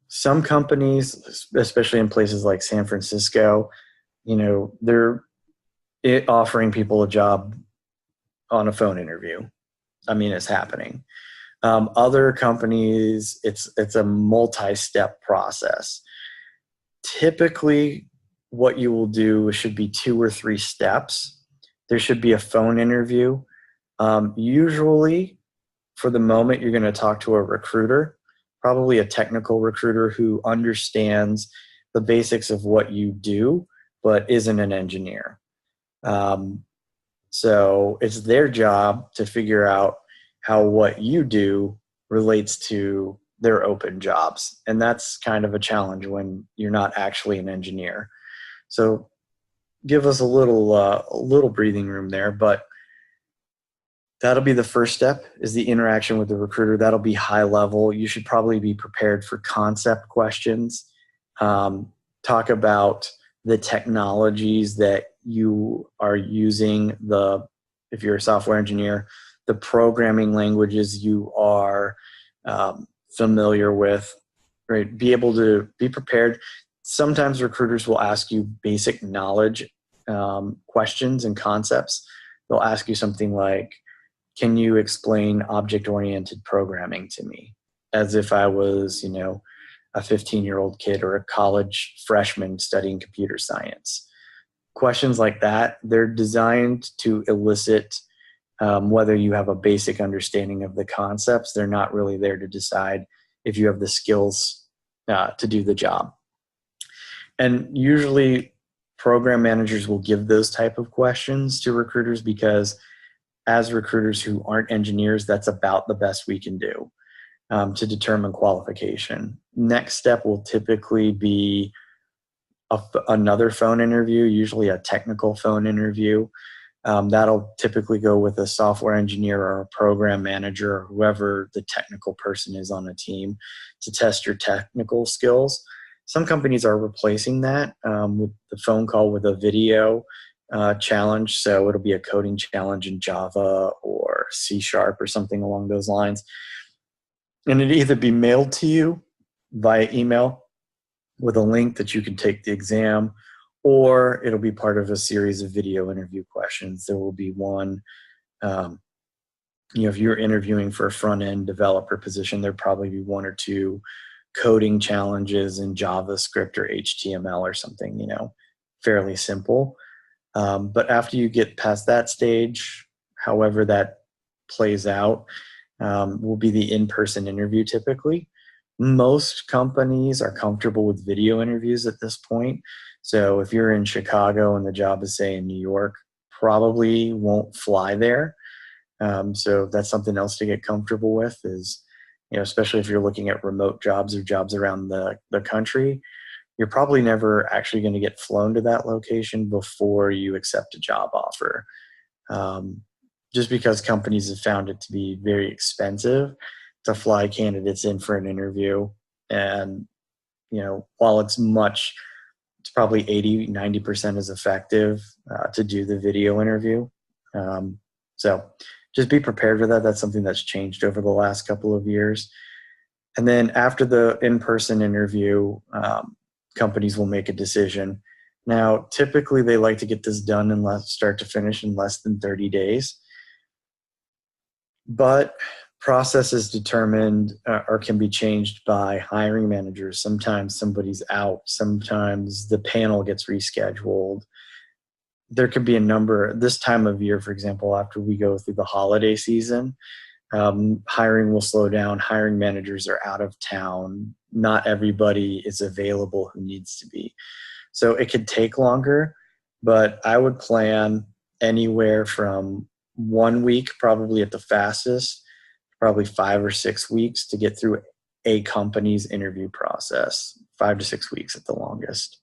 Some companies, especially in places like San Francisco, they're offering people a job on a phone interview. I mean, it's happening. Other companies, it's a multi-step process. Typically, what you will do should be 2 or 3 steps. There should be a phone interview. Usually, for the moment, you're going to talk to a recruiter, probably a technical recruiter who understands the basics of what you do, but isn't an engineer. So it's their job to figure out how what you do relates to their open jobs. And that's kind of a challenge when you're not actually an engineer. So give us a little breathing room there, but that'll be the first step, is the interaction with the recruiter. That'll be high level. You should probably be prepared for concept questions. Talk about the technologies that you are using, if you're a software engineer, the programming languages you are familiar with, right? Be able to be prepared. Sometimes recruiters will ask you basic knowledge questions and concepts. They'll ask you something like, can you explain object-oriented programming to me? As if I was, a 15-year-old kid or a college freshman studying computer science. Questions like that, they're designed to elicit whether you have a basic understanding of the concepts. They're not really there to decide if you have the skills to do the job. And usually program managers will give those type of questions to recruiters because as recruiters who aren't engineers, that's about the best we can do to determine qualification. Next step will typically be another phone interview, usually a technical phone interview. That'll typically go with a software engineer or a program manager or whoever the technical person is on a team to test your technical skills. Some companies are replacing that with the phone call with a video challenge. So it'll be a coding challenge in Java or C# or something along those lines. And it'll either be mailed to you via email with a link that you can take the exam, or it'll be part of a series of video interview questions. There will be one, if you're interviewing for a front-end developer position, there'll probably be 1 or 2 coding challenges in JavaScript or HTML or something, fairly simple. But after you get past that stage, however that plays out, will be the in-person interview typically. Most companies are comfortable with video interviews at this point. So if you're in Chicago and the job is, say, in New York, probably won't fly there. So that's something else to get comfortable with is, especially if you're looking at remote jobs or jobs around the country, you're probably never actually going to get flown to that location before you accept a job offer. Just because companies have found it to be very expensive to fly candidates in for an interview. And, while it's probably 80-90% as effective to do the video interview. So just be prepared for that. That's something that's changed over the last couple of years. And then after the in-person interview, companies will make a decision. Now, typically they like to get this done start to finish in less than 30 days. But process is determined or can be changed by hiring managers. Sometimes somebody's out. Sometimes the panel gets rescheduled. There could be a number. This time of year, for example, after we go through the holiday season, hiring will slow down. Hiring managers are out of town. Not everybody is available who needs to be. So it could take longer, but I would plan anywhere from 1 week, probably at the fastest, probably 5 or 6 weeks to get through a company's interview process. 5 to 6 weeks at the longest.